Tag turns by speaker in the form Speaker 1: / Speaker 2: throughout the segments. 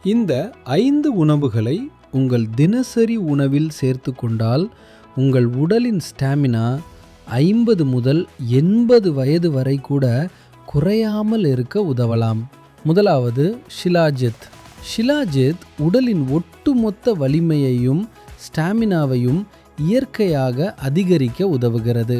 Speaker 1: இந்த 5 உணவுகளை உங்கள் தினசரி உணவில் சேர்த்து கொண்டால் உங்கள் உடலின் ஸ்டாமினா 50 முதல் 80 வயது வரை கூட குறையாமல் இருக்க உதவலாம். முதலாவது ஷிலாஜித். ஷிலாஜித் உடலின் ஒட்டுமொத்த வலிமையையும் ஸ்டாமினாவையும் இயற்கையாக அதிகரிக்க உதவுகிறது.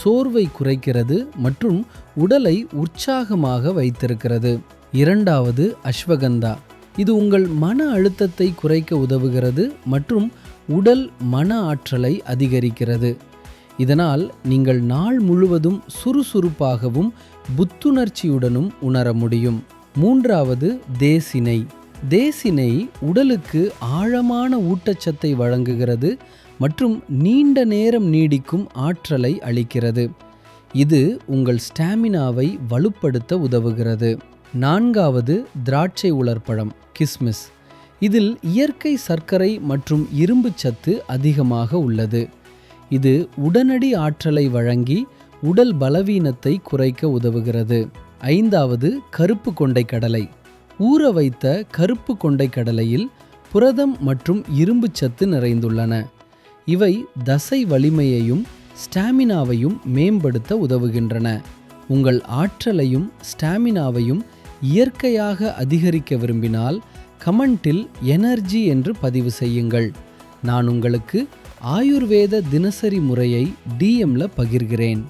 Speaker 1: சோர்வை குறைக்கிறது மற்றும் உடலை உற்சாகமாக வைத்திருக்கிறது. இரண்டாவது அஸ்வகந்தா. இது உங்கள் மன அழுத்தத்தை குறைக்க உதவுகிறது மற்றும் உடல் மன ஆற்றலை அதிகரிக்கிறது. இதனால் நீங்கள் நாள் முழுவதும் சுறுசுறுப்பாகவும் புத்துணர்ச்சியுடனும் உணர முடியும். மூன்றாவது தேசினை. தேசினை உடலுக்கு ஆழமான ஊட்டச்சத்தை வழங்குகிறது மற்றும் நீண்ட நேரம் நீடிக்கும் ஆற்றலை அளிக்கிறது. இது உங்கள் ஸ்டாமினாவை வலுப்படுத்த உதவுகிறது. நான்காவது திராட்சை உலர்பழம் கிஸ்மிஸ். இதில் இயற்கை சர்க்கரை மற்றும் இரும்பு சத்து அதிகமாக உள்ளது. இது உடனடி ஆற்றலை வழங்கி உடல் பலவீனத்தை குறைக்க உதவுகிறது. ஐந்தாவது கருப்பு கொண்டை கடலை. ஊற வைத்த கருப்பு கொண்டை கடலையில் புரதம் மற்றும் இரும்பு சத்து நிறைந்துள்ளன. இவை தசை வலிமையையும் ஸ்டாமினாவையும் மேம்படுத்த உதவுகின்றன. உங்கள் ஆற்றலையும் ஸ்டாமினாவையும் இயற்கையாக அதிகரிக்க விரும்பினால் கமெண்டில் எனர்ஜி என்று பதிவு செய்யுங்கள். நான் உங்களுக்கு ஆயுர்வேத தினசரி முறையை டிஎம்ல பகிர்கிறேன்.